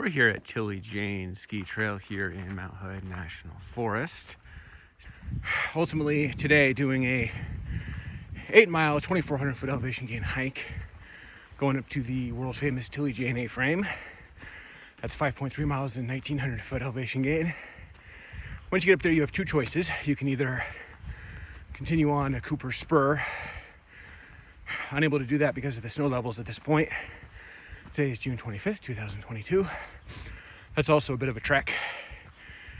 We're here at Tilly Jane Ski Trail here in Mount Hood National Forest. Ultimately today doing a 8-mile, 2,400 foot elevation gain hike going up to the world famous Tilly Jane A-frame. That's 5.3 miles and 1,900 foot elevation gain. Once you get up there, you have two choices. You can either continue on a Cooper Spur. Unable to do that because of the snow levels at this point. Today is June 25th, 2022. That's also a bit of a trek.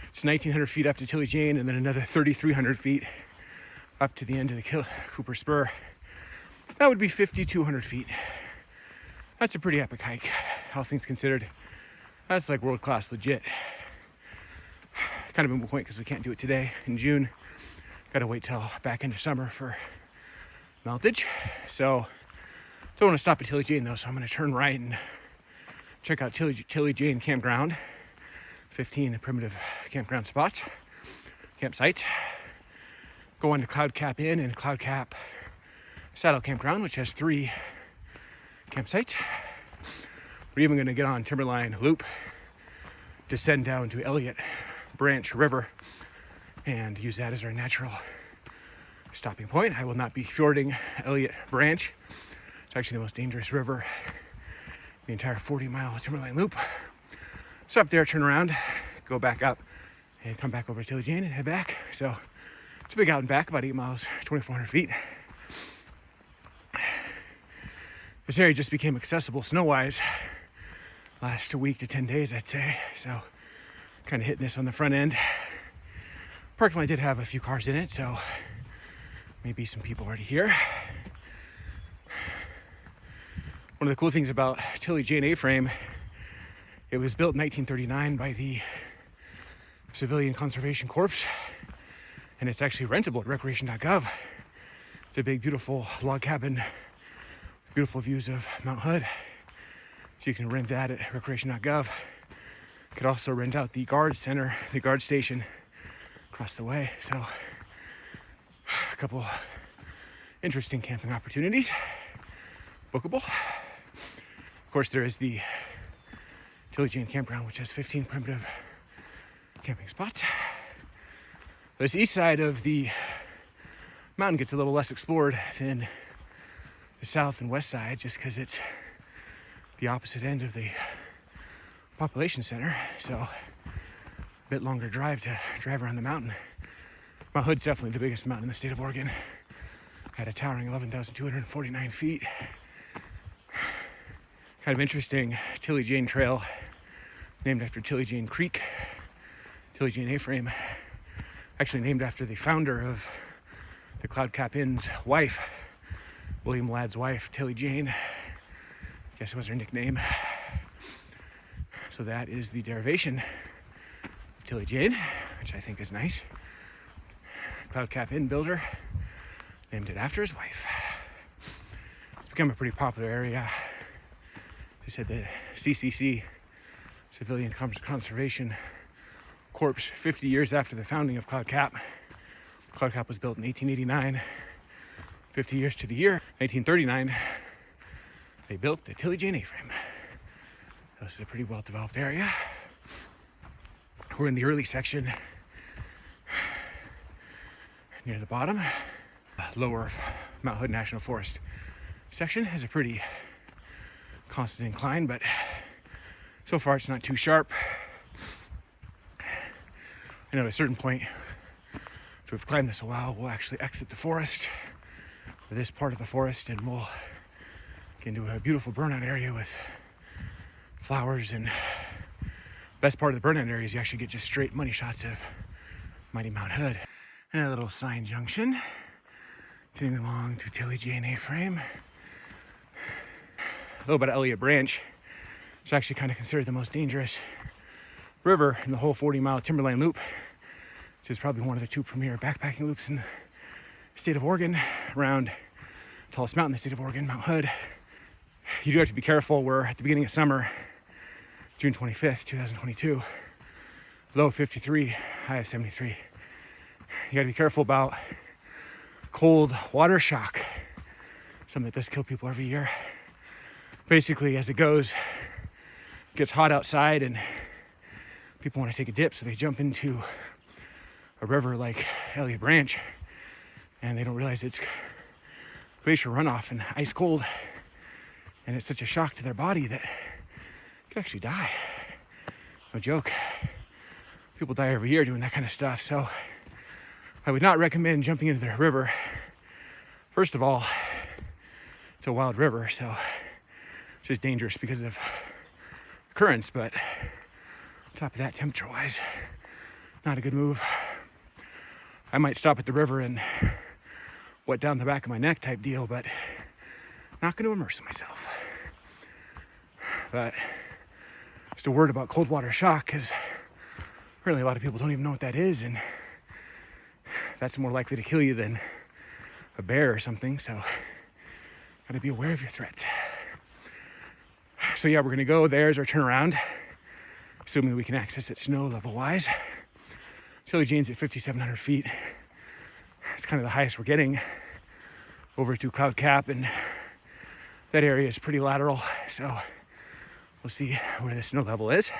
It's 1,900 feet up to Tilly Jane and then another 3,300 feet up to the end of the Cooper Spur. That would be 5,200 feet. That's a pretty epic hike, all things considered. That's like world-class legit. Kind of a moot point because we can't do it today in June. Gotta wait till back into summer for meltage. So don't want to stop at Tilly Jane though, so I'm going to turn right and check out Tilly Jane Campground. 15 primitive campground spots, campsites. Go on to Cloud Cap Inn and Cloud Cap Saddle Campground, which has 3 campsites. We're even going to get on Timberline Loop, descend down to Eliot Branch River, and use that as our natural stopping point. I will not be fjording Eliot Branch. It's actually the most dangerous river in the entire 40-mile Timberline Loop. So up there, turn around, go back up, and come back over to Tilly Jane and head back. So it's a big out and back, about 8 miles, 2,400 feet. This area just became accessible snow-wise last week to 10 days, I'd say. So kind of hitting this on the front end. Parking lot did have a few cars in it, so maybe some people already here. One of the cool things about Tilly Jane A-frame, it was built in 1939 by the Civilian Conservation Corps, and it's actually rentable at recreation.gov. It's a big, beautiful log cabin, beautiful views of Mount Hood. So you can rent that at recreation.gov. You could also rent out the guard center, the guard station across the way. So a couple interesting camping opportunities, bookable. Of course, there is the Tilly Jane Campground, which has 15 primitive camping spots. This east side of the mountain gets a little less explored than the south and west side, just because it's the opposite end of the population center. So a bit longer drive to drive around the mountain. Mount Hood's definitely the biggest mountain in the state of Oregon, at a towering 11,249 feet. Kind of interesting, Tilly Jane Trail, named after Tilly Jane Creek, Tilly Jane A-frame, actually named after the founder of the Cloud Cap Inn's wife, William Ladd's wife, Tilly Jane. I guess it was her nickname. So that is the derivation of Tilly Jane, which I think is nice. Cloud Cap Inn builder named it after his wife. It's become a pretty popular area. They said the CCC, Civilian Conservation Corps, 50 years after the founding of Cloud Cap. Cloud Cap was built in 1889. 50 years to the year 1939, they built the Tilly Jane A-frame. This is a pretty well-developed area. We're in the early section near the bottom. Lower Mount Hood National Forest section has a pretty constant incline, but so far it's not too sharp. I know at a certain point, if we've climbed this a while, we'll actually exit the forest, or this part of the forest, and we'll get into a beautiful burnout area with flowers. And best part of the burnout area is you actually get just straight money shots of mighty Mount Hood. And a little sign junction, sitting along to Tilly Jane A-frame. A little bit of Eliot Branch. It's actually kind of considered the most dangerous river in the whole 40-mile Timberline Loop. It's probably one of the 2 premier backpacking loops in the state of Oregon, around the tallest mountain in the state of Oregon, Mount Hood. You do have to be careful. We're at the beginning of summer, June 25th, 2022. Low of 53, high of 73. You gotta be careful about cold water shock, something that does kill people every year. Basically, as it goes, gets hot outside and people want to take a dip, so they jump into a river like Eliot Branch, and they don't realize it's glacier runoff and ice cold, and it's such a shock to their body that they could actually die. No joke. People die every year doing that kind of stuff, so I would not recommend jumping into the river. First of all, it's a wild river, so it's just dangerous because of currents, but on top of that, temperature-wise, not a good move. I might stop at the river and wet down the back of my neck type deal, but not going to immerse myself. But just a word about cold water shock, because apparently a lot of people don't even know what that is, and that's more likely to kill you than a bear or something, so gotta be aware of your threats. So yeah, we're gonna go. There's our turnaround, assuming we can access it snow level wise. Tilly Jane's at 5,700 feet. It's kind of the highest we're getting over to Cloud Cap, and that area is pretty lateral, so we'll see where the snow level is.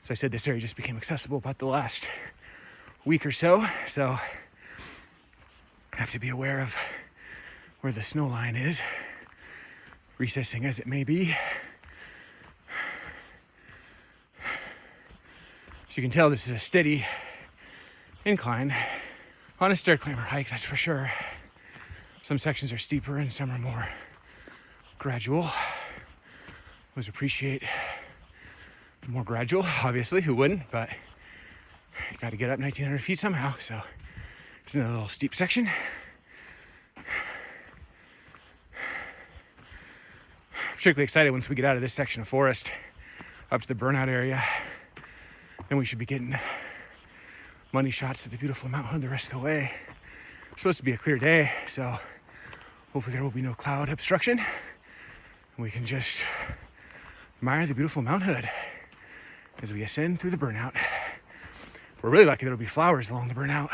As I said, this area just became accessible about the last week or so, so I have to be aware of where the snow line is, recessing as it may be. So you can tell this is a steady incline on a stair climber hike, that's for sure. Some sections are steeper and some are more gradual. Always appreciate more gradual, obviously, who wouldn't, but you got to get up 1,900 feet somehow, so it's another little steep section. Particularly excited once we get out of this section of forest up to the burnout area. Then we should be getting money shots of the beautiful Mount Hood the rest of the way. It's supposed to be a clear day, so hopefully there will be no cloud obstruction. And we can just admire the beautiful Mount Hood as we ascend through the burnout. We're really lucky there'll be flowers along the burnout.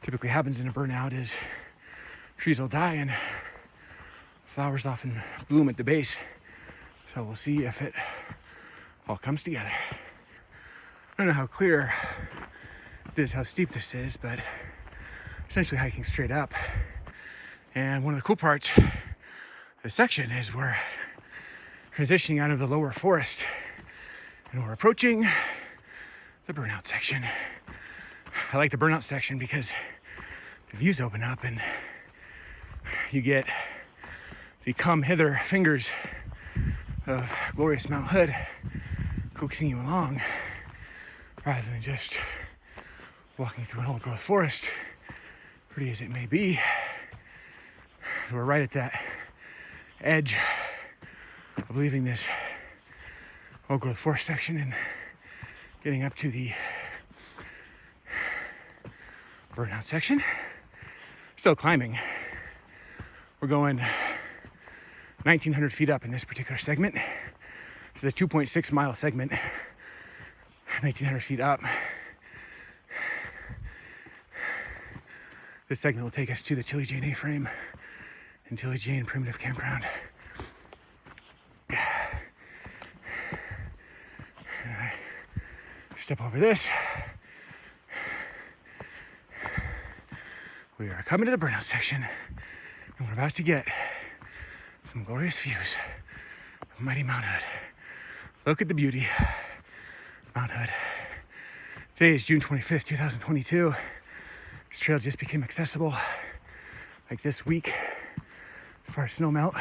Typically happens in a burnout is trees will die and flowers often bloom at the base. So we'll see if it all comes together. I don't know how clear it is, how steep this is, but essentially hiking straight up. And one of the cool parts of this section is we're transitioning out of the lower forest and we're approaching the burnout section. I like the burnout section because the views open up and you get the come hither fingers of glorious Mount Hood coaxing you along rather than just walking through an old growth forest, pretty as it may be. We're right at that edge of leaving this old growth forest section and getting up to the burnout section. Still climbing. We're going 1,900 feet up in this particular segment. This is a 2.6 mile segment, 1,900 feet up. This segment will take us to the Tilly Jane A-frame and Tilly Jane Primitive Campground. And I step over this. We are coming to the burnout section, and we're about to get some glorious views of mighty Mount Hood. Look at the beauty of Mount Hood. Today is June 25th, 2022. This trail just became accessible like this week as far as snow melt.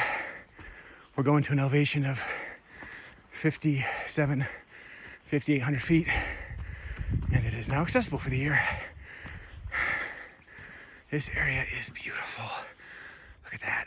We're going to an elevation of 5,800 feet, and it is now accessible for the year. This area is beautiful. Look at that.